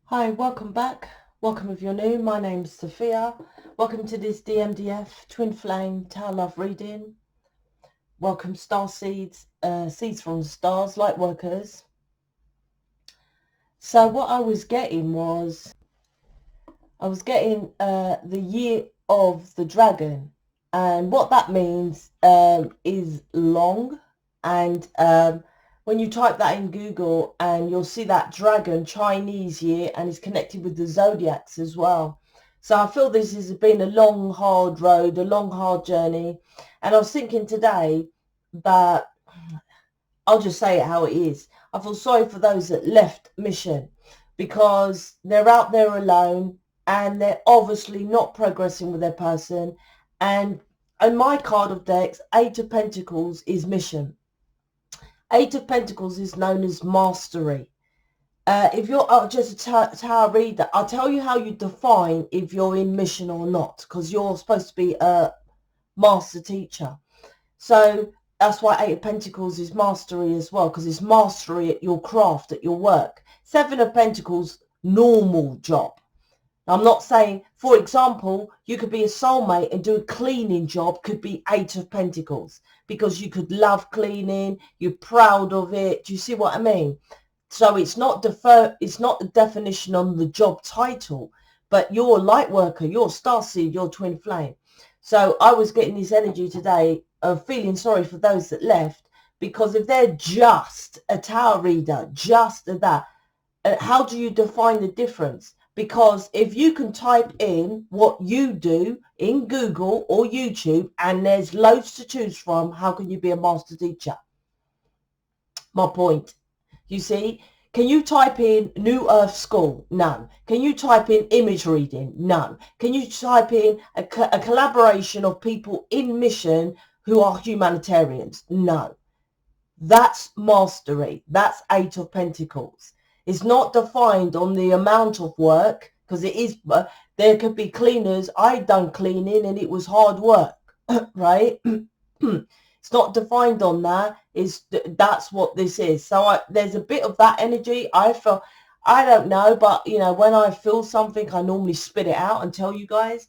Hi, welcome back. Welcome if you're new. My name's Sophia. Welcome to this DMDF Twin Flame Tower Love reading. Welcome starseeds, seeds from the stars, lightworkers. So what I was getting was, the year of the dragon. And what that means is long. And when you type that in Google, and you'll see that dragon Chinese year, and it's connected with the zodiacs as well. So I feel this has been a long, hard road, a long, hard journey. And I was thinking today that I'll just say it how it is. I feel sorry for those that left mission, because they're out there alone and they're obviously not progressing with their person. And in my card of decks, Eight of Pentacles is mission. Eight of Pentacles is known as mastery. If you're just a tarot reader, I'll tell you how you define if you're in mission or not, because you're supposed to be a master teacher. So that's why Eight of Pentacles is mastery as well, because it's mastery at your craft, at your work. Seven of Pentacles, normal job. I'm not saying, for example, you could be a soulmate and do a cleaning job, could be Eight of Pentacles, because you could love cleaning, you're proud of it. Do you see what I mean? So it's not the definition on the job title, but you're a light worker, you're a starseed, you're twin flame. So I was getting this energy today of feeling sorry for those that left, because if they're just a tarot reader, just that, how do you define the difference? Because if you can type in what you do in Google or YouTube, and there's loads to choose from, how can you be a master teacher? My point. You see, can you type in New Earth School? No. Can you type in image reading? No. Can you type in a collaboration of people in mission who are humanitarians? No. That's mastery. That's Eight of Pentacles. It's not defined on the amount of work, because it is, there could be cleaners. I done cleaning and it was hard work, right? It's not defined on that. That's what this is. So there's a bit of that energy. I don't know, but you know, when I feel something, I normally spit it out and tell you guys.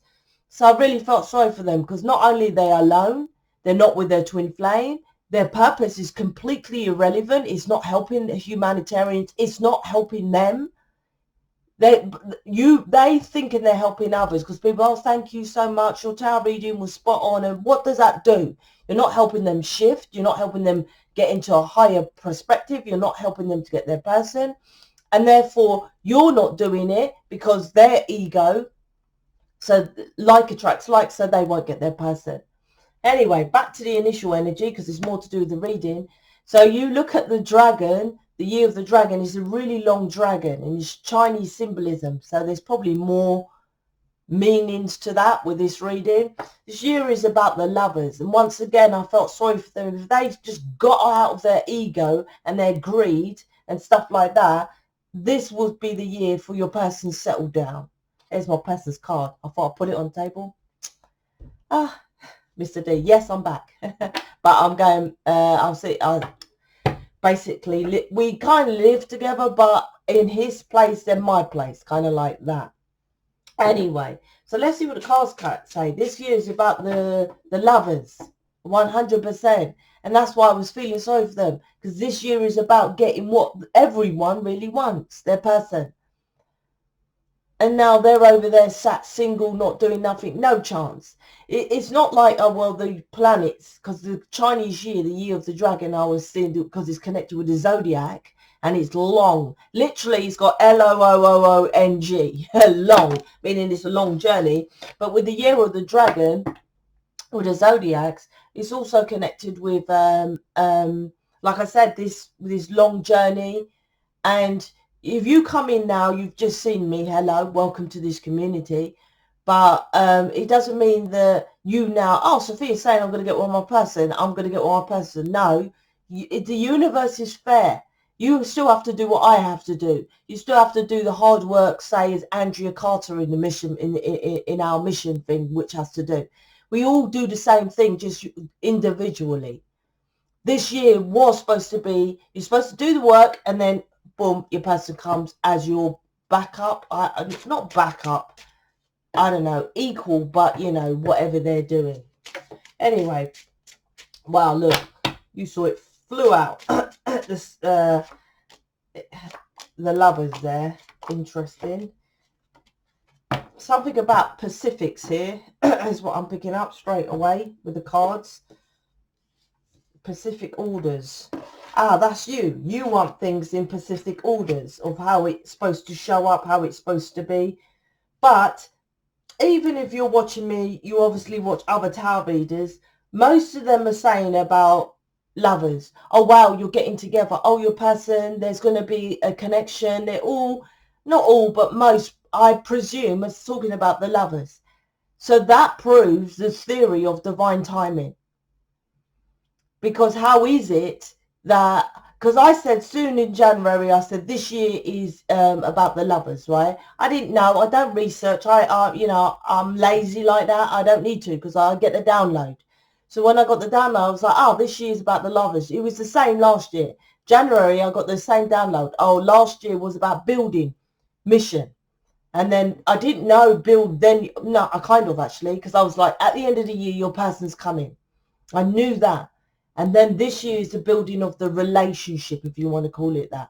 So I really felt sorry for them, because not only are they alone, they're not with their twin flame. Their purpose is completely irrelevant. It's not helping the humanitarians. It's not helping them. They thinking they're helping others, because people, oh, thank you so much, your tarot reading was spot on. And what does that do? You're not helping them shift. You're not helping them get into a higher perspective. You're not helping them to get their person. And therefore, you're not doing it, because their ego, so like attracts like, so they won't get their person. Anyway, back to the initial energy, because there's more to do with the reading. So you look at the dragon. The year of the dragon is a really long dragon, and it's Chinese symbolism. So there's probably more meanings to that with this reading. This year is about the lovers. And once again, I felt sorry for them. If they've just got out of their ego and their greed and stuff like that, this would be the year for your person to settle down. There's my person's card. I thought I'd put it on the table. Mr. D, yes, I'm back. But I'm going, basically, we kind of live together, but in his place, then my place, kind of like that. Anyway, so let's see what the cards say. This year is about the lovers, 100%. And that's why I was feeling sorry for them, because this year is about getting what everyone really wants, their person. And now they're over there sat single, not doing nothing, no chance. It's not like, oh, well, the planets, because the Chinese year, the year of the dragon, I was seeing, because it's connected with the zodiac, and it's long. Literally, it's got Loong, long, meaning it's a long journey. But with the year of the dragon, with the zodiacs, it's also connected with, like I said, this long journey. And if you come in now, you've just seen me. Hello, welcome to this community. But it doesn't mean that you now, oh, Sophia's saying I'm going to get one more person. I'm going to get one more person. No, the universe is fair. You still have to do what I have to do. You still have to do the hard work, say, as Andrea Carter in the mission, in our mission thing, which has to do. We all do the same thing, just individually. This year was supposed to be, you're supposed to do the work, and then boom, your person comes as your backup. Not backup. I don't know, equal, but you know, whatever they're doing. Anyway, wow, look, you saw it flew out. This, the lovers there, interesting. Something about Pacifics here is what I'm picking up straight away with the cards. Pacific orders. Ah, that's you. You want things in Pacific orders of how it's supposed to show up, how it's supposed to be. But even if you're watching me, you obviously watch other tarot readers. Most of them are saying about lovers. Oh, wow, you're getting together. Oh, your person, there's going to be a connection. They're all, not all, but most, I presume, are talking about the lovers. So that proves the theory of divine timing. Because how is it that, because I said soon in January, I said this year is about the lovers, right? I didn't know. I don't research. You know, I'm lazy like that. I don't need to because I get the download. So when I got the download, I was like, oh, this year is about the lovers. It was the same last year. January, I got the same download. Oh, last year was about building, mission. And then I didn't know build then. No, I kind of actually, because I was like, at the end of the year, your person's coming. I knew that. And then this year is the building of the relationship, if you want to call it that.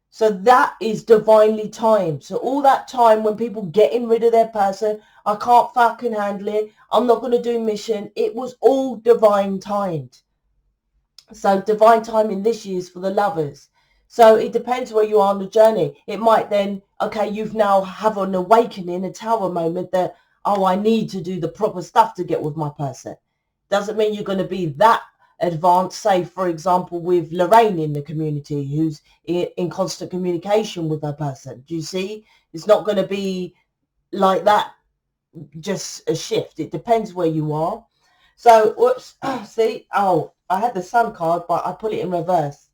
So that is divinely timed. So all that time when people getting rid of their person, I can't fucking handle it, I'm not going to do mission, it was all divine timed. So divine timing this year is for the lovers. So it depends where you are on the journey. It might then, okay, you've now have an awakening, a tower moment that, oh, I need to do the proper stuff to get with my person. Doesn't mean you're going to be that advanced, say, for example, with Lorraine in the community, who's in constant communication with her person. Do you see? It's not going to be like that, just a shift. It depends where you are. So, whoops, see, oh, I had the sun card, but I put it in reverse.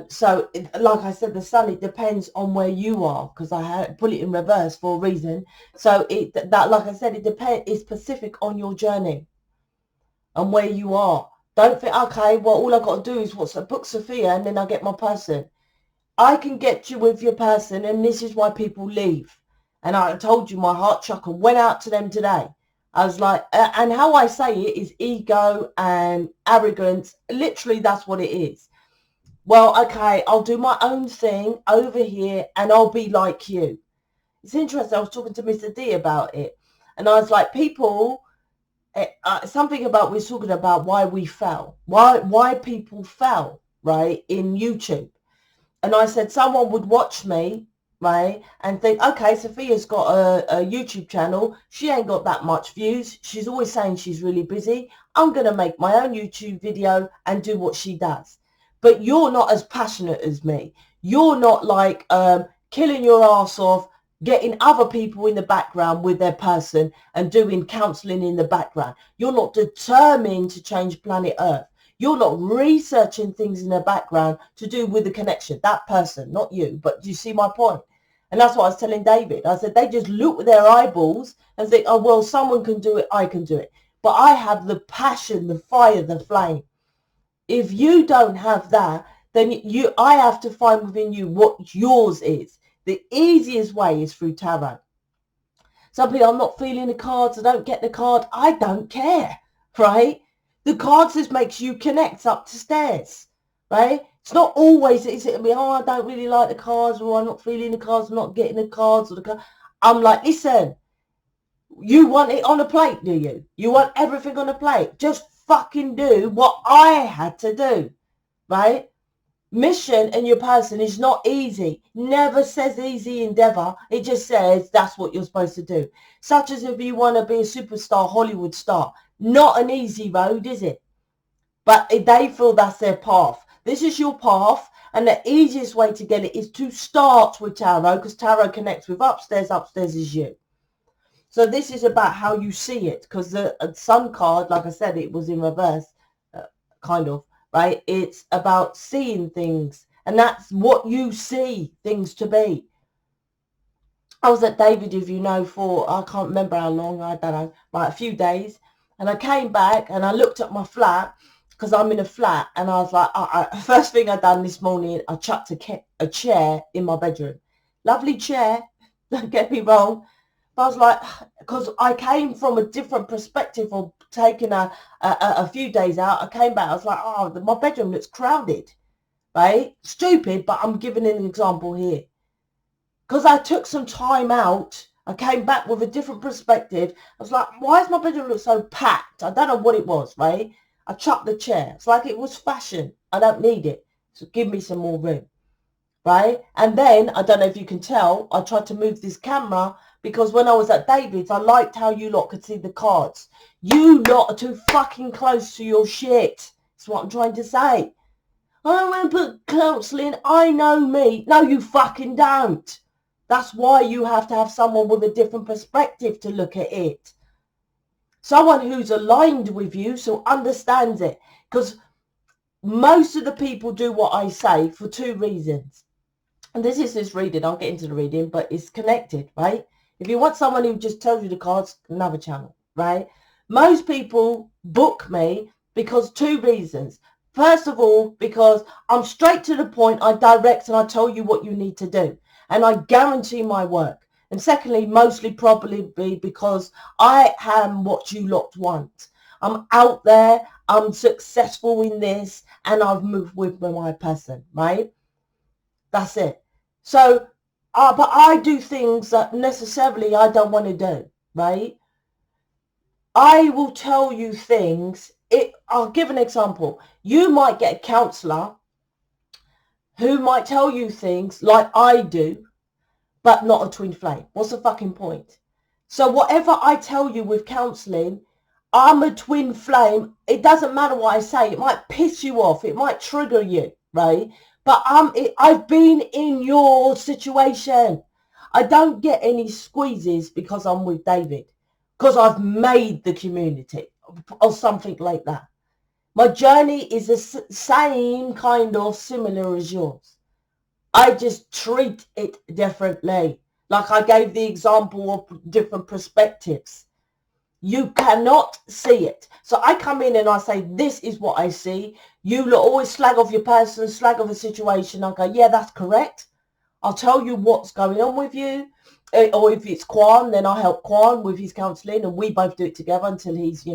So, like I said, the sun, it depends on where you are, because I had put it in reverse for a reason. So, that, like I said, it depends. It's specific on your journey and where you are. Don't think, okay, well, all I got to do is book Sophia and then I get my person. I can get you with your person, and this is why people leave. And I told you my heart chakra went out to them today. I was like, and how I say it is ego and arrogance. Literally, that's what it is. Well, okay, I'll do my own thing over here and I'll be like you. It's interesting. I was talking to Mr. D about it. And I was like, people... something about, we're talking about why we fell, why people fell, right, in YouTube. And I said someone would watch me, right, and think, okay, Sophia's got a YouTube channel, she ain't got that much views, she's always saying she's really busy, I'm gonna make my own YouTube video and do what she does. But you're not as passionate as me. You're not like killing your ass off, getting other people in the background with their person and doing counseling in the background. You're not determined to change planet Earth. You're not researching things in the background to do with the connection. That person, not you. But do you see my point? And that's what I was telling David. I said, they just look with their eyeballs and think, oh, well, someone can do it, I can do it. But I have the passion, the fire, the flame. If you don't have that, then I have to find within you what yours is. The easiest way is through tarot. Some people, I'm not feeling the cards, I don't get the card. I don't care, right? The cards just makes you connect up to stairs, right? It's not always, oh, I don't really like the cards, or I'm not feeling the cards, I'm not getting the cards. Or the cards. I'm like, listen, you want it on a plate, do you? You want everything on a plate. Just fucking do what I had to do, right? Mission and your person is not easy. Never says easy endeavor. It just says that's what you're supposed to do. Such as if you want to be a superstar, Hollywood star. Not an easy road, is it? But they feel that's their path. This is your path, and the easiest way to get it is to start with tarot, because tarot connects with upstairs. Upstairs is you. So this is about how you see it, because the sun card, like I said, it was in reverse, kind of. Right? It's about seeing things, and that's what you see things to be. I was at David, if you know, for, I can't remember how long, I don't know, like a few days. And I came back and I looked at my flat because I'm in a flat, and I was like, first thing I done this morning, I chucked a chair in my bedroom. Lovely chair, don't get me wrong. But I was like, because I came from a different perspective of taking a few days out. I came back, I was like, oh, my bedroom looks crowded, right? Stupid, but I'm giving an example here. Because I took some time out, I came back with a different perspective. I was like, why does my bedroom look so packed? I don't know what it was, right? I chucked the chair. It's like it was fashion. I don't need it. So give me some more room, right? And then, I don't know if you can tell, I tried to move this camera because when I was at David's, I liked how you lot could see the cards. You lot are too fucking close to your shit. That's what I'm trying to say. I don't want to put counselling. I know me. No, you fucking don't. That's why you have to have someone with a different perspective to look at it. Someone who's aligned with you, so understands it. Because most of the people do what I say for two reasons. And this is this reading. I'll get into the reading, but it's connected, right? If you want someone who just tells you the cards, another channel, right? Most people book me because two reasons. First of all, because I'm straight to the point. I direct and I tell you what you need to do. And I guarantee my work. And secondly, mostly probably because I am what you lot want. I'm out there. I'm successful in this. And I've moved with my person, right? That's it. So, but I do things that necessarily I don't want to do, right? I will tell you things. I'll give an example. You might get a counsellor who might tell you things like I do, but not a twin flame. What's the fucking point? So whatever I tell you with counselling, I'm a twin flame. It doesn't matter what I say. It might piss you off. It might trigger you, right? But I've been in your situation. I don't get any squeezes because I'm with David, because I've made the community or something like that. My journey is the same kind of similar as yours. I just treat it differently. Like I gave the example of different perspectives. You cannot see it. So I come in and I say, this is what I see. You always slag off your person, slag off the situation. I go, yeah, that's correct. I'll tell you what's going on with you. Or if it's Quan, then I'll help Quan with his counselling, and we both do it together until he's,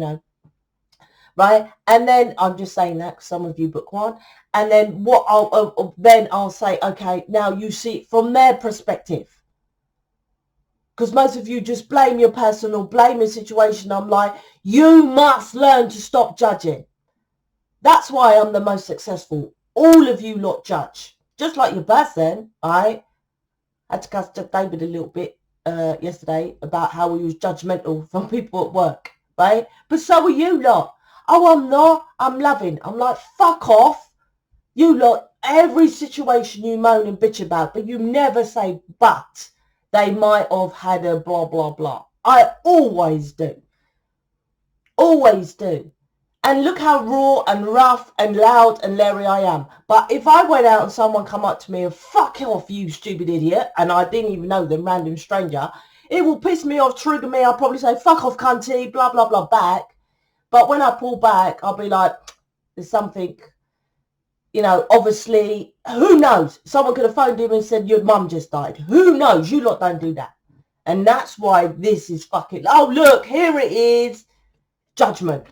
right? And then I'm just saying that because some of you book one. And then what I'll say, okay, now you see it from their perspective. Because most of you just blame your person or blame your situation. I'm like, you must learn to stop judging. That's why I'm the most successful. All of you lot judge. Just like your person, I had to cuss David a little bit yesterday about how he was judgmental from people at work, right? But so are you lot. Oh, I'm not. I'm loving. I'm like, fuck off. You lot, every situation you moan and bitch about, but you never say, but they might have had a blah, blah, blah. I always do. Always do. And look how raw and rough and loud and leery I am. But if I went out and someone come up to me and fuck off, you stupid idiot, and I didn't even know them, random stranger, it will piss me off, trigger me. I'll probably say, fuck off, cunty, blah, blah, blah, back. But when I pull back, I'll be like, there's something, obviously, who knows? Someone could have phoned him and said, your mum just died. Who knows? You lot don't do that. And that's why this is fucking, oh, look, here it is. Judgment.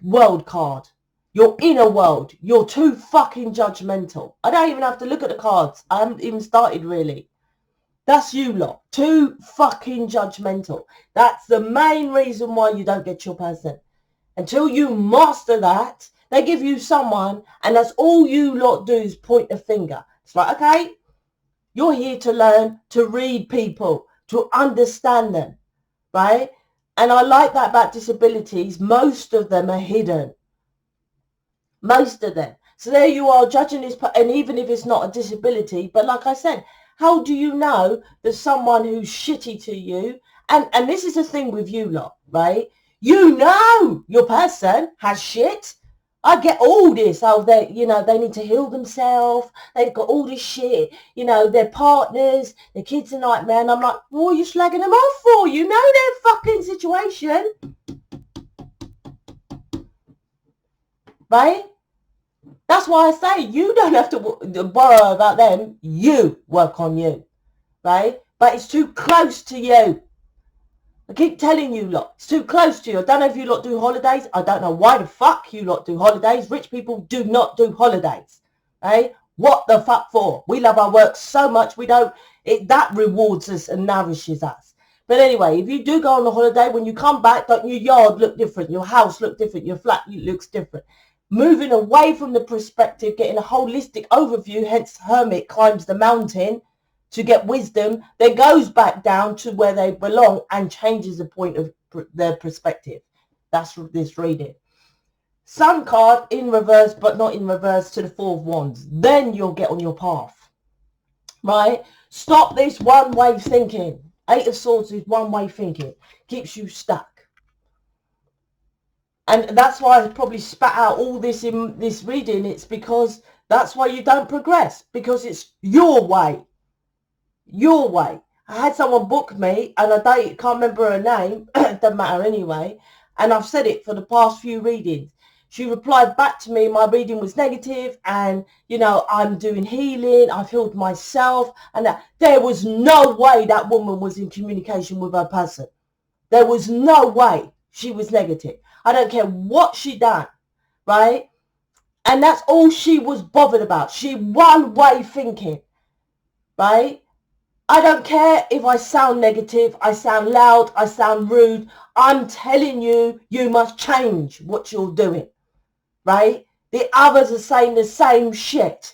World card. Your inner world. You're too fucking judgmental. I don't even have to look at the cards. I haven't even started really. That's you lot. Too fucking judgmental. That's the main reason why you don't get your person. Until you master that, they give you someone, and that's all you lot do is point a finger. It's like, okay, you're here to learn to read people, to understand them, right? And I like that about disabilities. Most of them are hidden. Most of them. So there you are judging this, and even if it's not a disability, but like I said, how do you know that someone who's shitty to you, and this is the thing with you lot, right? You know your person has shit. I get all this. Oh, they need to heal themselves. They've got all this shit. Their partners, their kids a nightmare. And I'm like, what are you slagging them off for? You know their fucking situation. right? That's why I say you don't have to worry about them. You work on you, right? But it's too close to you. I keep telling you lot, it's too close to you. I don't know if you lot do holidays. I don't know why the fuck you lot do holidays. Rich people do not do holidays, right? What the fuck for? We love our work so much. We don't, that rewards us and nourishes us. But anyway, if you do go on a holiday, when you come back, don't your yard look different? Your house look different? Your flat looks different? Moving away from the perspective, getting a holistic overview, hence hermit climbs the mountain to get wisdom, then goes back down to where they belong and changes the point of their perspective. That's this reading. Sun card in reverse, but not in reverse, to the Four of Wands. Then you'll get on your path, right? Stop this one-way thinking. Eight of Swords is one-way thinking. Keeps you stuck. And that's why I probably spat out all this in this reading. It's because that's why you don't progress, because it's your way. Your way. I had someone book me and I can't remember her name. It doesn't matter anyway. And I've said it for the past few readings. She replied back to me, my reading was negative and, you know, I'm doing healing. I've healed myself. And there was no way that woman was in communication with her person. There was no way she was negative. I don't care what she done, right? And that's all she was bothered about. She one-way thinking, right? I don't care if I sound negative, I sound loud, I sound rude. I'm telling you, you must change what you're doing, right? The others are saying the same shit.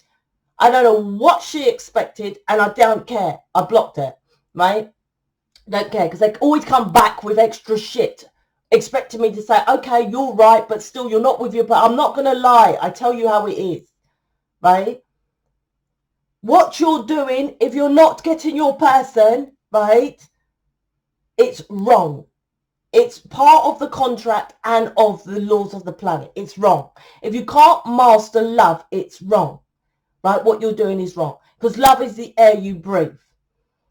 I don't know what she expected and I don't care. I blocked it, right? Don't care, because they always come back with extra shit, expecting me to say, okay, you're right, but still you're not with your, but I'm not going to lie. I tell you how it is, right? What you're doing, if you're not getting your person, right, it's wrong. It's part of the contract and of the laws of the planet. It's wrong. If you can't master love, it's wrong, right? What you're doing is wrong, because love is the air you breathe.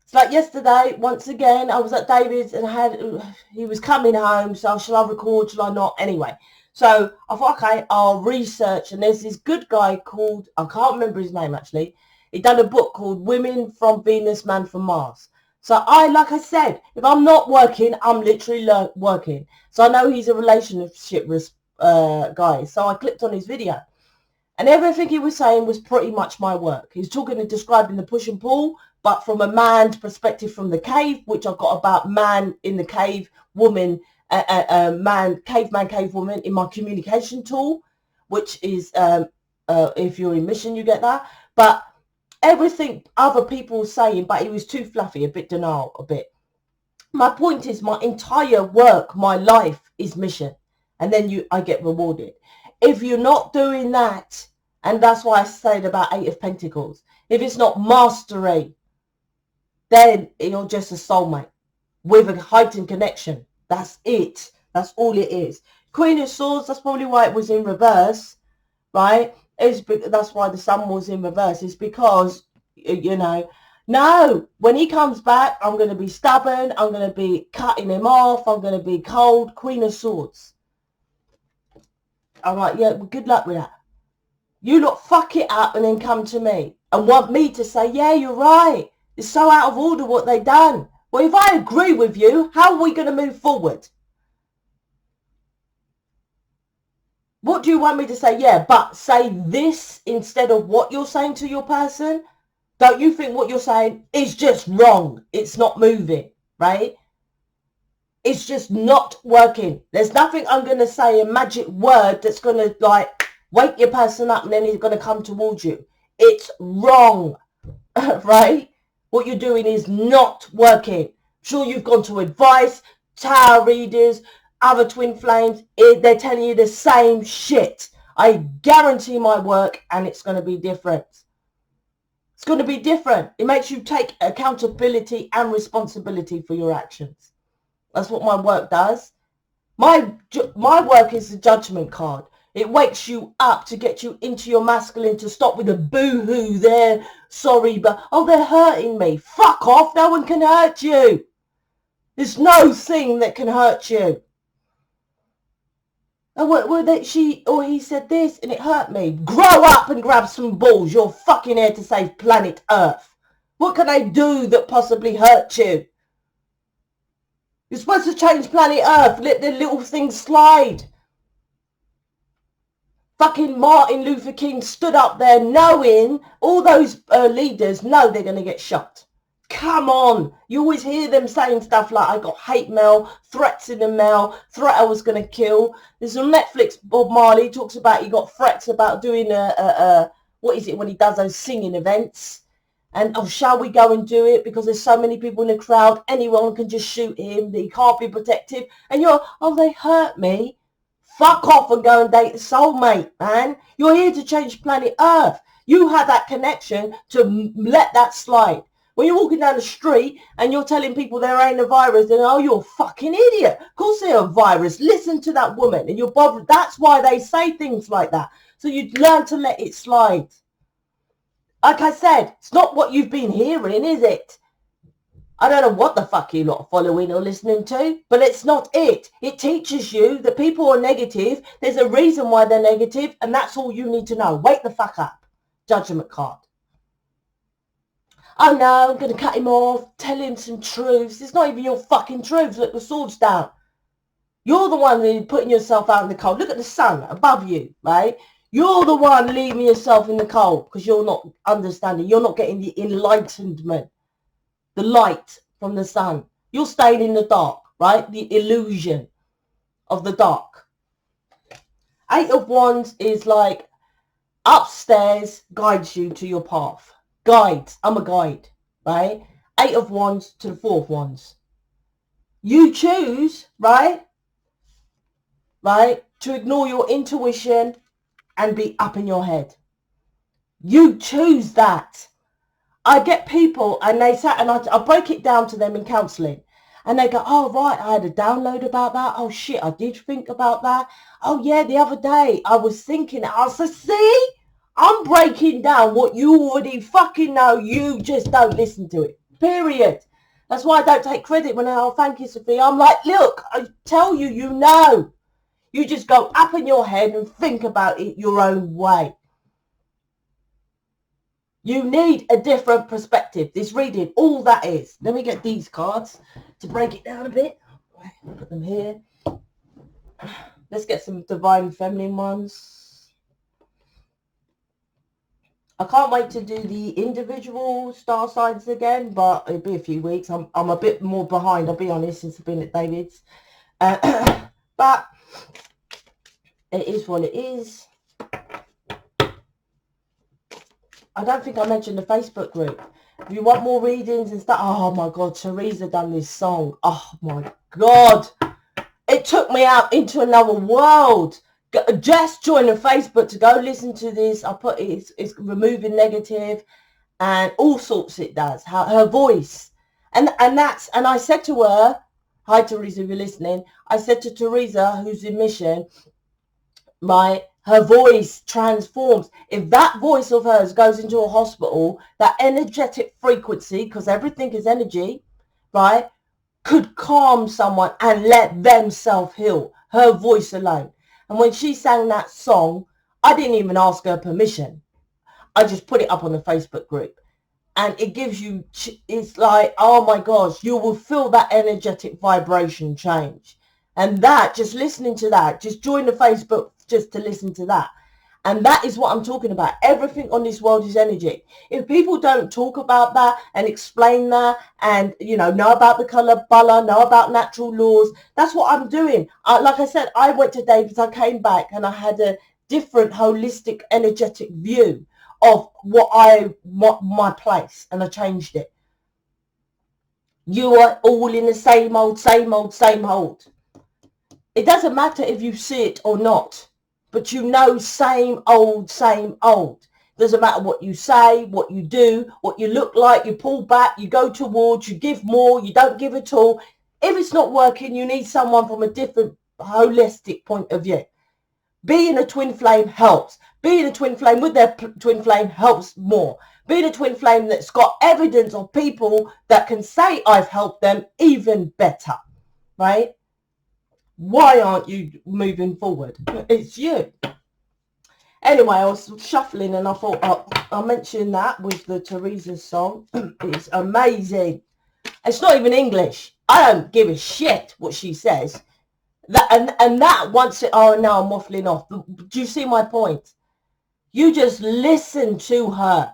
It's like yesterday, once again, I was at David's and he was coming home, so shall I record, shall I not? Anyway, so I thought, okay, I'll research, and there's this good guy called, I can't remember his name actually, he done a book called Women from Venus, Man from Mars. So like I said, if I'm not working, I'm literally working. So I know he's a relationship guy. So I clicked on his video. And everything he was saying was pretty much my work. He's talking and describing the push and pull, but from a man's perspective from the cave, which I've got about man in the cave, woman, man, cave woman in my communication tool, which is, if you're in mission, you get that. But everything other people were saying, but it was too fluffy, a bit denial, a bit. My point is my entire work, my life is mission. And then I get rewarded. If you're not doing that, and that's why I said about Eight of Pentacles, if it's not mastery, then you're just a soulmate with a heightened connection. That's it. That's all it is. Queen of Swords, that's probably why it was in reverse, right? That's why the sun was in reverse. It's because, you know, no, when he comes back, I'm going to be stubborn. I'm going to be cutting him off. I'm going to be cold. Queen of Swords. I'm like, yeah, well, good luck with that. You lot fuck it up and then come to me and want me to say, yeah, you're right. It's so out of order what they've done. Well, if I agree with you, how are we going to move forward? What do you want me to say? Yeah, but say this instead of what you're saying to your person. Don't you think what you're saying is just wrong? It's not moving, right? It's just not working. There's nothing I'm going to say, a magic word that's going to like wake your person up and then he's going to come towards you. It's wrong, right? What you're doing is not working. Sure, you've gone to advice, tarot readers, other twin flames. They're telling you the same shit. I guarantee my work and it's going to be different. It's going to be different. It makes you take accountability and responsibility for your actions. That's what my work does. My work is the judgment card. It wakes you up to get you into your masculine, to stop with the boo-hoo, they're sorry, but, oh, they're hurting me. Fuck off. No one can hurt you. There's no thing that can hurt you. And what that she or he said this and it hurt me. Grow up and grab some balls. You're fucking here to save planet Earth. What can I do that possibly hurt you? You're supposed to change planet Earth. Let the little things slide. Fucking Martin Luther King stood up there knowing all those leaders know they're going to get shot. Come on. You always hear them saying stuff like, I got hate mail, threats in the mail, threat I was going to kill. There's on Netflix, Bob Marley talks about he got threats about doing what is it when he does those singing events? And, oh, shall we go and do it? Because there's so many people in the crowd. Anyone can just shoot him. He can't be protective. And you're, oh, they hurt me. Fuck off and go and date a soulmate, man. You're here to change planet Earth. You have that connection to let that slide. When you're walking down the street and you're telling people there ain't a virus, then, oh, you're a fucking idiot. Of course there's a virus. Listen to that woman. And you're bothered. That's why they say things like that. So you learn to let it slide. Like I said, it's not what you've been hearing, is it? I don't know what the fuck you lot are following or listening to, but it's not it. It teaches you that people are negative. There's a reason why they're negative, and that's all you need to know. Wake the fuck up. Judgment card. Oh no, I'm going to cut him off, tell him some truths. It's not even your fucking truths. Look, the sword's down. You're the one who's putting yourself out in the cold. Look at the sun above you, right? You're the one leaving yourself in the cold because you're not understanding. You're not getting the enlightenment, the light from the sun. You're staying in the dark, right? The illusion of the dark. Eight of Wands is like upstairs guides you to your path. Guides. I'm a guide, right? Eight of Wands to the Four of Wands. You choose, right? Right? To ignore your intuition and be up in your head. You choose that. I get people and they sat and I break it down to them in counselling. And they go, oh, right, I had a download about that. Oh, shit, I did think about that. Oh, yeah, the other day I was thinking. I said, see, I'm breaking down what you already fucking know. You just don't listen to it, period. That's why I don't take credit when I, oh, thank you, Sophia. I'm like, look, I tell you, you know. You just go up in your head and think about it your own way. You need a different perspective. This reading, all that is. Let me get these cards to break it down a bit. Put them here. Let's get some divine feminine ones. I can't wait to do the individual star signs again, but it'll be a few weeks. I'm a bit more behind, I'll be honest, since I've been at David's. But it is what it is. I don't think I mentioned the Facebook group. If you want more readings and stuff, oh my God, Teresa done this song. Oh my God. It took me out into another world. Just join the Facebook to go listen to this. I put it's removing negative and all sorts it does. Her voice. And I said to her, hi Teresa, if you're listening, I said to Teresa, who's in mission, her voice transforms. If that voice of hers goes into a hospital, that energetic frequency, because everything is energy, right, could calm someone and let them self-heal. Her voice alone. And when she sang that song, I didn't even ask her permission. I just put it up on the Facebook group. And it gives you, it's like, oh my gosh, you will feel that energetic vibration change. And that, just listening to that, just join the Facebook just to listen to that. And that is what I'm talking about. Everything on this world is energy. If people don't talk about that and explain that and, you know about the color Bala, know about natural laws, that's what I'm doing. Like I said, I went to David's, I came back and I had a different holistic energetic view of what my place, and I changed it. You are all in the same old, same old, same old. It doesn't matter if you see it or not, but you know same old, same old. Doesn't matter what you say, what you do, what you look like, you pull back, you go towards, you give more, you don't give at all. If it's not working, you need someone from a different holistic point of view. Being a twin flame helps. Being a twin flame with their twin flame helps more. Being a twin flame that's got evidence of people that can say I've helped them even better, right? Why aren't you moving forward? It's you. Anyway, I was shuffling and I thought I'll mention that with the Teresa song. It's amazing. It's not even English. I don't give a shit what she says. That and that once it, oh, now I'm waffling off. Do you see my point? You just listen to her,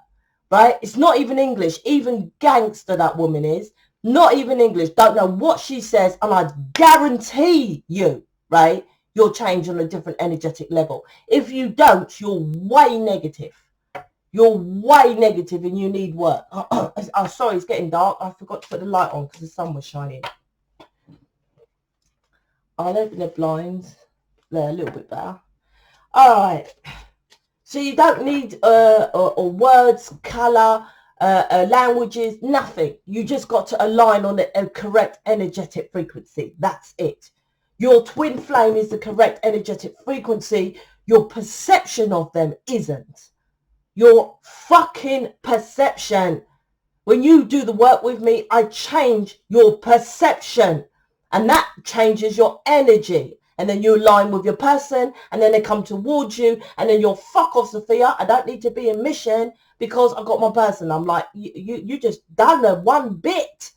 right? It's not even English. Even gangster that woman is. Not even English. Don't know what she says. And I guarantee you, right, you'll change on a different energetic level. If you don't, you're way negative. You're way negative and you need work. Oh, sorry, it's getting dark. I forgot to put the light on because the sun was shining. I'll open the blinds. They're a little bit better. All right. So you don't need or words, colour, languages, nothing. You just got to align on a correct energetic frequency. That's it. Your twin flame is the correct energetic frequency. Your perception of them isn't. Your fucking perception. When you do the work with me, I change your perception. And that changes your energy. And then you align with your person. And then they come towards you. And then you're fuck off, Sophia. I don't need to be in mission because I've got my person. I'm like, you just done the one bit.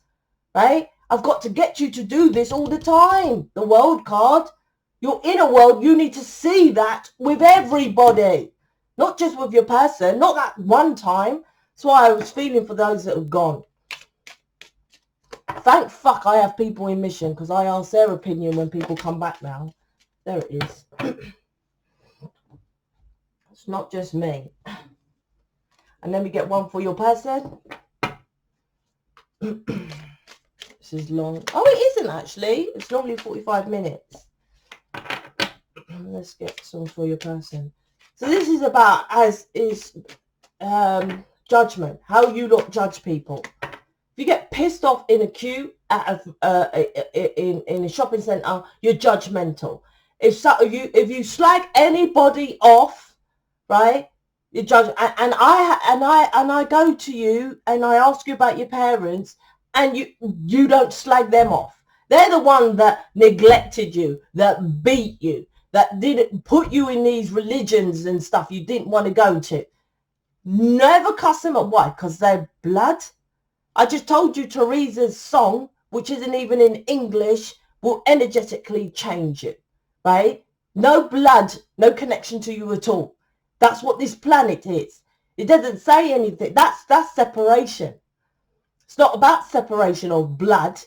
Right? I've got to get you to do this all the time. The world card. Your inner world, you need to see that with everybody. Not just with your person. Not that one time. That's why I was feeling for those that have gone. Thank fuck I have people in mission because I ask their opinion when people come back now. There it is. It's not just me. And then we get one for your person. This is long. Oh, it isn't actually. It's normally 45 minutes. Let's get some for your person. So this is about judgment. How you lot judge people. If you get pissed off in a queue in a shopping centre, you're judgmental. If you slag anybody off, right, you judge. And I go to you and I ask you about your parents, and you don't slag them off. They're the one that neglected you, that beat you, that didn't put you in these religions and stuff you didn't want to go to. Never cuss them up. Why? Because they're blood. I just told you Teresa's song, which isn't even in English, will energetically change you, right? No blood, no connection to you at all. That's what this planet is. It doesn't say anything. That's separation. It's not about separation of blood,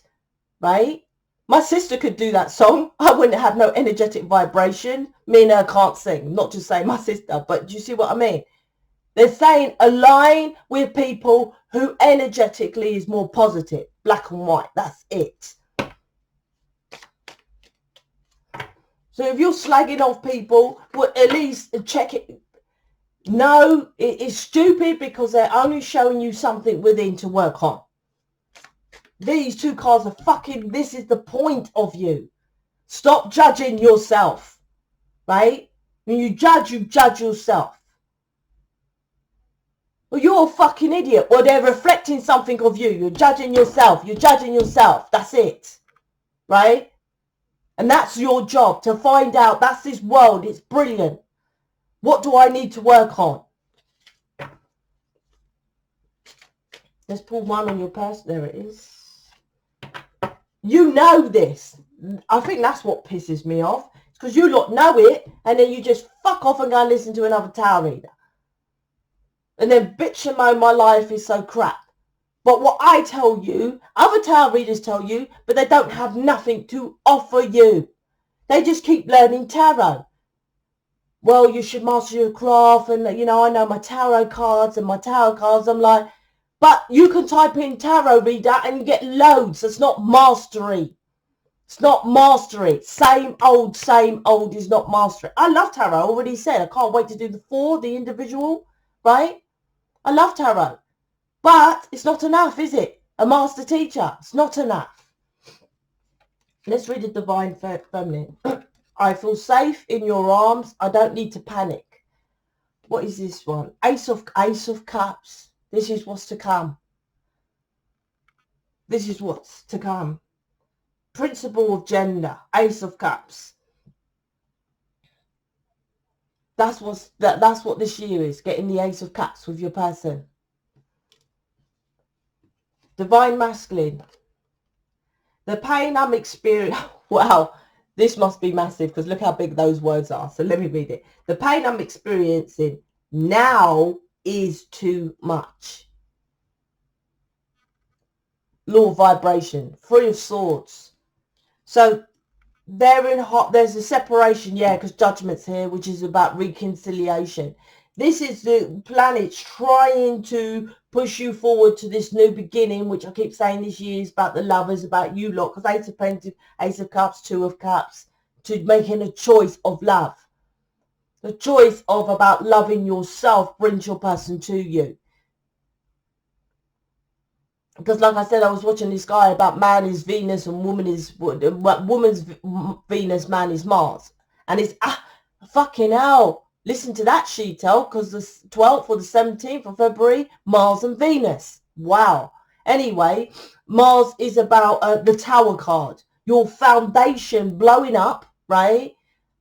right? My sister could do that song. I wouldn't have no energetic vibration. Me and her can't sing. Not just saying my sister, but do you see what I mean? They're saying align with people who energetically is more positive. Black and white. That's it. So if you're slagging off people, well, at least check it. No, it is stupid because they're only showing you something within to work on. These two cards are fucking, this is the point of you. Stop judging yourself, right? When you judge yourself. Well, you're a fucking idiot. Well, they're reflecting something of you. You're judging yourself. You're judging yourself. That's it, right? And that's your job to find out. That's this world. It's brilliant. What do I need to work on? Let's pull one on your person. There it is. You know this. I think that's what pisses me off. It's because you lot know it and then you just fuck off and go and listen to another tarot reader. And then bitch and moan my life is so crap. But what I tell you, other tarot readers tell you, but they don't have nothing to offer you. They just keep learning tarot. Well, you should master your craft and, you know, I know my tarot cards and my tarot cards. I'm like, but you can type in tarot reader and you get loads. It's not mastery. It's not mastery. Same old is not mastery. I love tarot. I already said I can't wait to do the individual, right? I love tarot. But it's not enough, is it? A master teacher. It's not enough. Let's read the Divine Feminine. I feel safe in your arms. I don't need to panic. What is this one? Ace of Cups. This is what's to come. This is what's to come. Principle of gender, Ace of Cups. That's what this year is, getting the Ace of Cups with your person. Divine Masculine. The pain I'm experiencing, wow, this must be massive because look how big those words are. So let me read it. The pain I'm experiencing now is too much. Law of vibration, Three of Swords. So there's a separation, yeah, because Judgment's here, which is about reconciliation. This is the planets trying to push you forward to this new beginning, which I keep saying this year is about the lovers, about you lot, because Ace of Pentacles, Ace of Cups, Two of Cups, to making a choice of love. The choice of about loving yourself brings your person to you. Because like I said, I was watching this guy about man is Venus and woman's Venus, man is Mars. And it's, fucking hell. Listen to that, Sheetel, because the 12th or the 17th of February, Mars and Venus. Wow. Anyway, Mars is about the Tower card. Your foundation blowing up, right?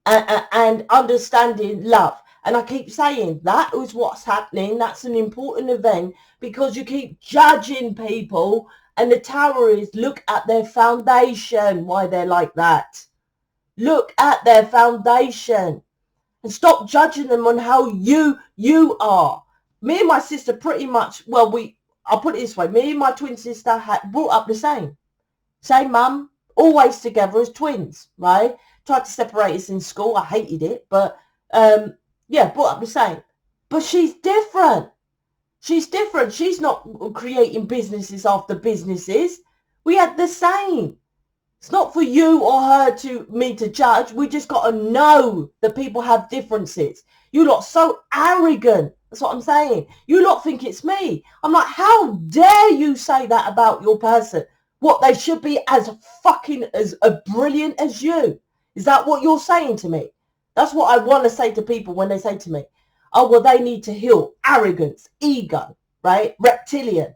And understanding love. And I keep saying that is what's happening. That's an important event because you keep judging people, and the Tower is look at their foundation, why they're like that. Look at their foundation and stop judging them on how you are. Me and my sister pretty much, well, I'll put it this way, me and my twin sister had brought up the same mum, always together as twins, right? Tried to separate us in school. I hated it, but yeah, brought up the same. But she's different. She's different. She's not creating businesses after businesses. We had the same. It's not for you or her me to judge. We just got to know that people have differences. You lot so arrogant. That's what I'm saying. You lot think it's me. I'm like, how dare you say that about your person? What, they should be as fucking as brilliant as you? Is that what you're saying to me? That's what I want to say to people when they say to me, oh, well, they need to heal arrogance, ego, right? Reptilian.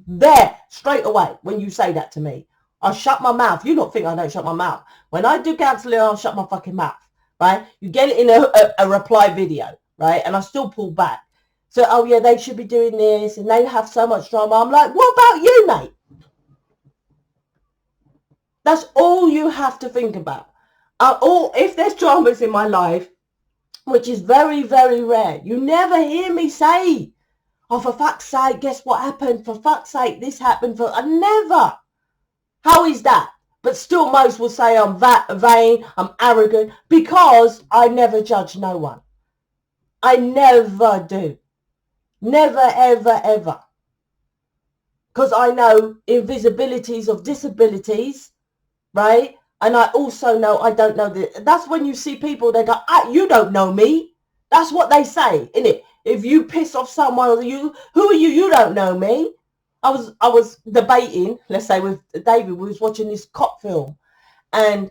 There, straight away, when you say that to me, I'll shut my mouth. You don't think I don't shut my mouth. When I do counseling, I'll shut my fucking mouth, right? You get it in a reply video, right? And I still pull back. So, oh, yeah, they should be doing this and they have so much drama. I'm like, what about you, mate? That's all you have to think about. If there's dramas in my life, which is very, very rare, you never hear me say, oh, for fuck's sake, guess what happened? For fuck's sake, this happened. I never. How is that? But still most will say I'm vain, I'm arrogant, because I never judge no one. I never do. Never, ever, ever. Because I know invisibilities of disabilities, right? And I also know I don't know that. That's when you see people, they go, you don't know me. That's what they say, innit? If you piss off someone, or who are you? You don't know me. I was debating, let's say with David, we was watching this cop film, and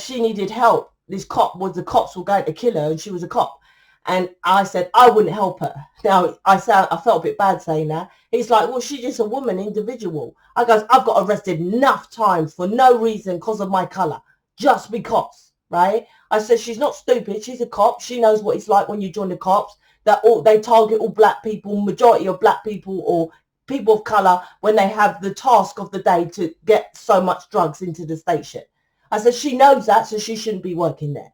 she needed help. The cops were going to kill her, and she was a cop. And I said, I wouldn't help her. Now, I felt a bit bad saying that. He's like, well, she's just a woman, individual. I goes, I've got arrested enough times for no reason because of my colour. Just because, right? I said, she's not stupid. She's a cop. She knows what it's like when you join the cops. They target all black people, majority of black people or people of colour when they have the task of the day to get so much drugs into the station. I said, she knows that, so she shouldn't be working there.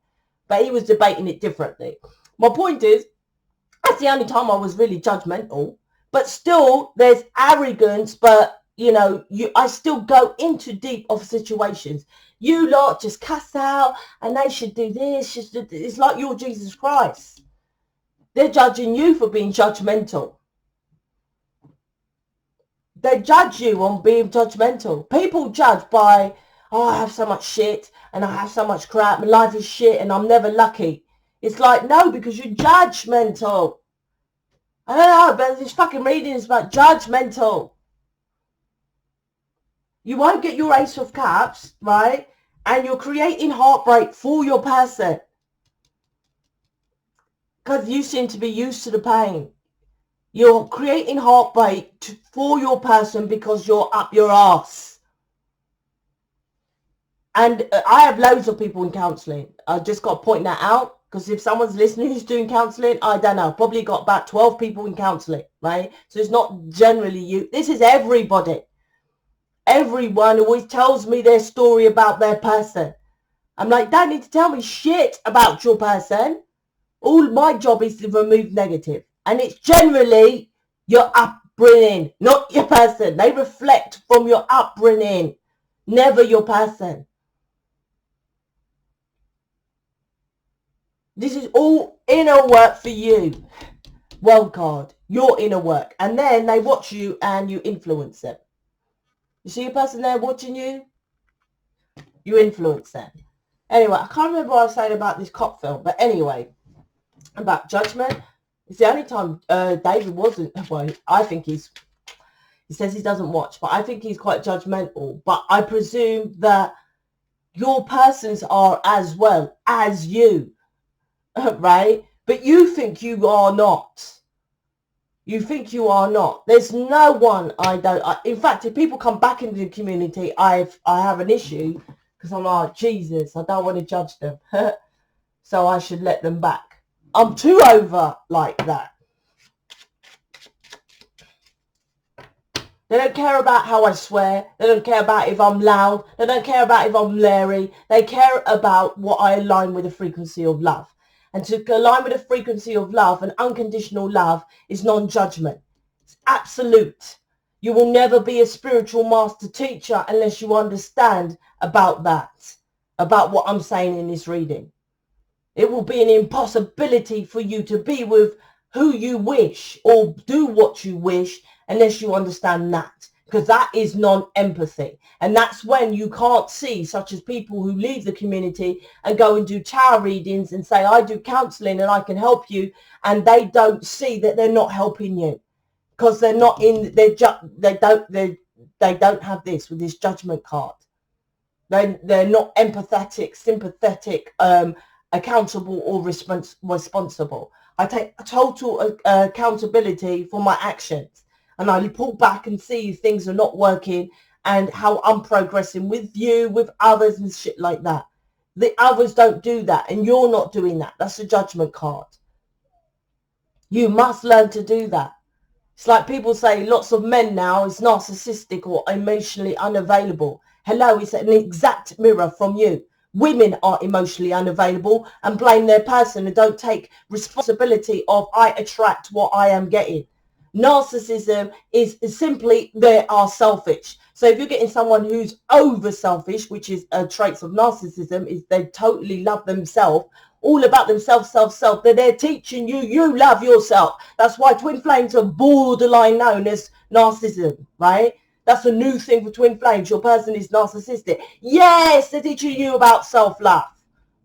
But he was debating it differently. My point is, that's the only time I was really judgmental. But still, there's arrogance. But, I still go into deep of situations. You lot just cuss out and they should do this. It's like you're Jesus Christ. They're judging you for being judgmental. They judge you on being judgmental. People judge by, oh, I have so much shit and I have so much crap. My life is shit and I'm never lucky. It's like, no, because you're judgmental. I don't know, but this fucking reading is about judgmental. You won't get your Ace of Cups, right? And you're creating heartbreak for your person. Because you seem to be used to the pain. You're creating heartbreak for your person because you're up your ass. And I have loads of people in counselling. I just got to point that out, because if someone's listening who's doing counselling, I don't know, probably got about 12 people in counselling, right? So it's not generally you. This is everybody. Everyone always tells me their story about their person. I'm like, don't need to tell me shit about your person. All my job is to remove negative. And it's generally your upbringing, not your person. They reflect from your upbringing, never your person. This is all inner work for you. World card, your inner work. And then they watch you and you influence them. You see a person there watching you? You influence them. Anyway, I can't remember what I was saying about this cop film. But anyway, about judgment. It's the only time David wasn't. Well, I think he says he doesn't watch, but I think he's quite judgmental. But I presume that your persons are as well as you. Right? But you think you are not. You think you are not. There's no one in fact, if people come back into the community, I have an issue, because I'm like, Jesus, I don't want to judge them. So I should let them back. I'm too over like that. They don't care about how I swear. They don't care about if I'm loud. They don't care about if I'm leery. They care about what I align with the frequency of love. And to align with the frequency of love and unconditional love is non-judgment. It's absolute. You will never be a spiritual master teacher unless you understand about that, about what I'm saying in this reading. It will be an impossibility for you to be with who you wish or do what you wish unless you understand that, because that is non-empathy. And that's when you can't see, such as people who leave the community and go and do tarot readings and say, I do counselling and I can help you, and they don't see that they're not helping you, because they're not in, they don't have this with this judgment card. They're not empathetic, sympathetic, accountable or responsible. I take total accountability for my actions, and I pull back and see if things are not working and how I'm progressing with you, with others and shit like that. The others don't do that, and you're not doing that. That's a judgment card. You must learn to do that. It's like people say lots of men now is narcissistic or emotionally unavailable. Hello, it's an exact mirror from you. Women are emotionally unavailable and blame their person and don't take responsibility of I attract what I am getting. Narcissism is simply they are selfish. So if you're getting someone who's over selfish, which is traits of narcissism, is they totally love themselves, all about themselves, self, that they're teaching you, you love yourself. That's why twin flames are borderline known as narcissism, right? That's a new thing for twin flames. Your person is narcissistic. Yes, they're teaching you about self-love,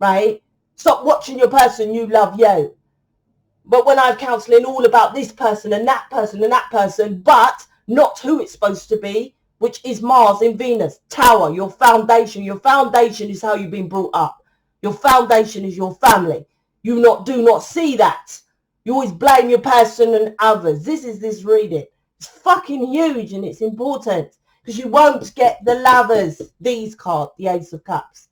right? Stop watching your person, you love you. But when I'm counselling, all about this person and that person and that person, but not who it's supposed to be, which is Mars in Venus. Tower, your foundation. Your foundation is how you've been brought up. Your foundation is your family. You do not see that. You always blame your person and others. This is this reading. It's fucking huge and it's important, because you won't get the lovers, these cards, the Ace of Cups.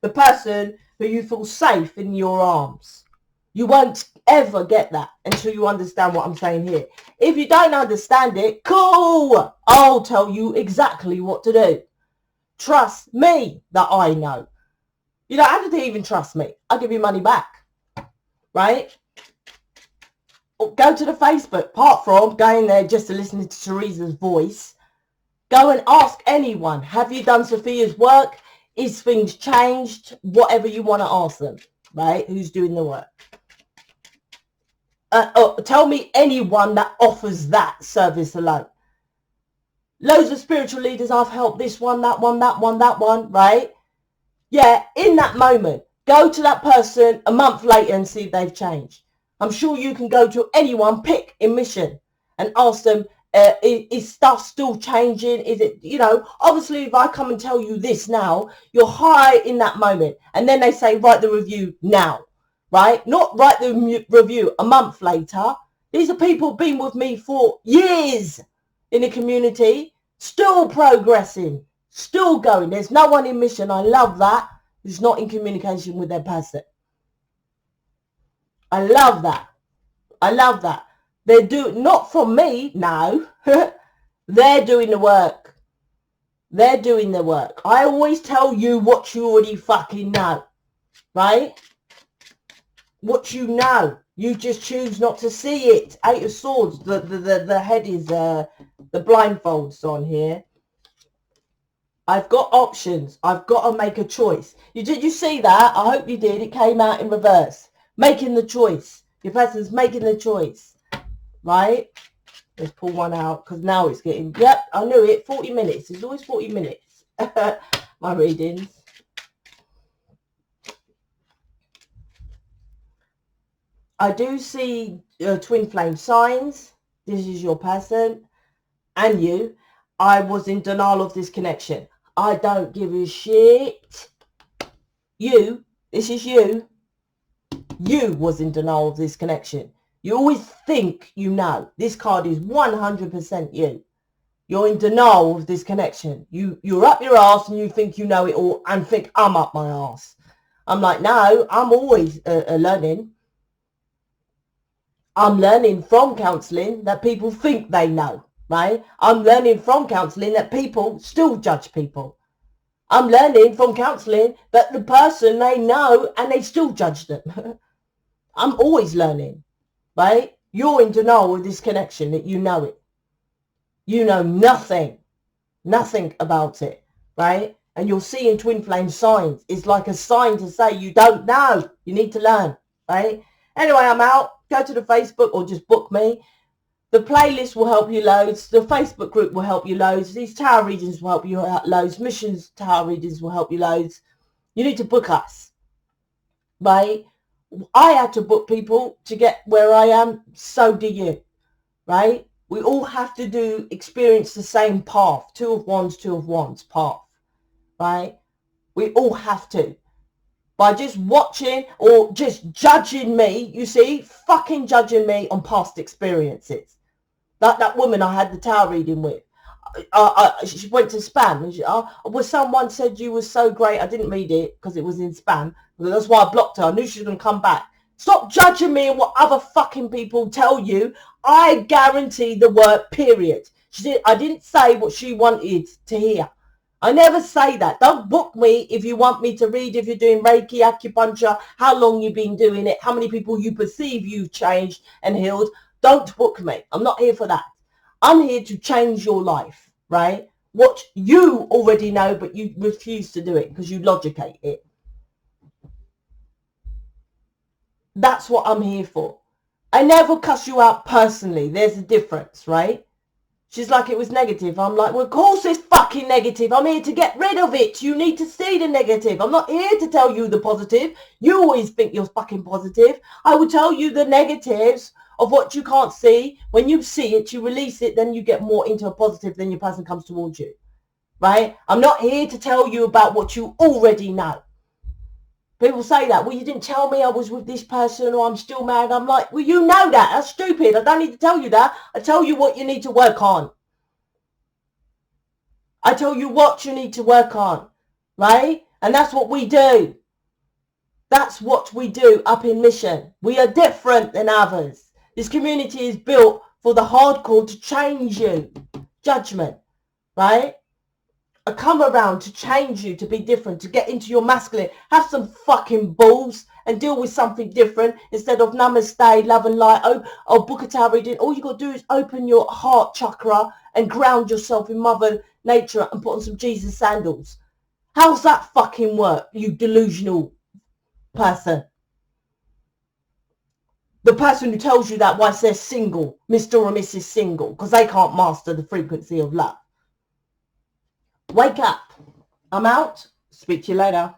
The person who you feel safe in your arms. You won't ever get that until you understand what I'm saying here. If you don't understand it, cool. I'll tell you exactly what to do. Trust me that I know. You don't have to even trust me. I'll give you money back. Right? Or go to the Facebook, apart from going there just to listen to Teresa's voice. Go and ask anyone, have you done Sophia's work? Is things changed? Whatever you want to ask them, right? Who's doing the work? Tell me anyone that offers that service alone. Loads of spiritual leaders I've helped, this one, that one, that one, that one, right? Yeah, in that moment, go to that person a month later and see if they've changed. I'm sure you can go to anyone, pick a mission and ask them, is stuff still changing? Is it, obviously if I come and tell you this now, you're high in that moment. And then they say, write the review now, right? Not write the review a month later. These are people who've been with me for years in the community, still progressing, Still going. There's no one in mission. I love that. Who's not in communication with their person. I love that. I love that. They're doing, not from me, no. They're doing the work. They're doing the work. I always tell you what you already fucking know. Right? What you know. You just choose not to see it. 8 of Swords. The head is, the blindfolds on here. I've got options. I've got to make a choice. Did you see that? I hope you did. It came out in reverse. Making the choice. Your person's making the choice. Right? Let's pull one out because now it's getting... Yep, I knew it. 40 minutes. It's always 40 minutes. My readings. I do see twin flame signs. This is your person and you. I was in denial of this connection. I don't give a shit. You, this is you. You was in denial of this connection. You always think you know. This card is 100% you. You're in denial of this connection. You're up your ass and you think you know it all and think I'm up my ass. I'm like, no, I'm always learning. I'm learning from counselling that people think they know, right? I'm learning from counselling that people still judge people. I'm learning from counselling that the person they know and they still judge them. I'm always learning, right? You're in denial with this connection that you know it. You know nothing about it, right? And you're seeing twin flame signs. It's like a sign to say you don't know. You need to learn, right? Anyway, I'm out. Go to the Facebook or just book me. The playlist will help you loads. The Facebook group will help you loads. These tarot readings will help you loads. Missions tarot readings will help you loads. You need to book us, right? I had to book people to get where I am. So do you, right? We all have to experience the same path. 2 of Wands path, right? We all have to. By just watching or just judging me, you see, fucking judging me on past experiences. Like that woman I had the tarot reading with. She went to spam. And someone said you were so great. I didn't read it because it was in spam. That's why I blocked her. I knew she was going to come back. Stop judging me and what other fucking people tell you. I guarantee the work, period. She said, I didn't say what she wanted to hear. I never say that. Don't book me if you want me to read, if you're doing Reiki, acupuncture, how long you've been doing it, how many people you perceive you've changed and healed. Don't book me. I'm not here for that. I'm here to change your life, right? What you already know, but you refuse to do it because you logicate it. That's what I'm here for. I never cuss you out personally. There's a difference, right? She's like, it was negative. I'm like, well, of course it's fucking negative. I'm here to get rid of it. You need to see the negative. I'm not here to tell you the positive. You always think you're fucking positive. I will tell you the negatives of what you can't see. When you see it, you release it, then you get more into a positive, then your person comes towards you, right? I'm not here to tell you about what you already know. People say that, well, you didn't tell me I was with this person or I'm still married. I'm like, well, you know that. That's stupid. I don't need to tell you that. I tell you what you need to work on. I tell you what you need to work on, right? And that's what we do. That's what we do up in Mission. We are different than others. This community is built for the hardcore to change you. Judgment, right? I come around to change you, to be different, to get into your masculine. Have some fucking balls and deal with something different instead of namaste, love and light, or book a tarot reading. All you got to do is open your heart chakra and ground yourself in Mother Nature and put on some Jesus sandals. How's that fucking work, you delusional person? The person who tells you that once they're single, Mr. or Mrs. Single, because they can't master the frequency of love. Wake up. I'm out. Speak to you later.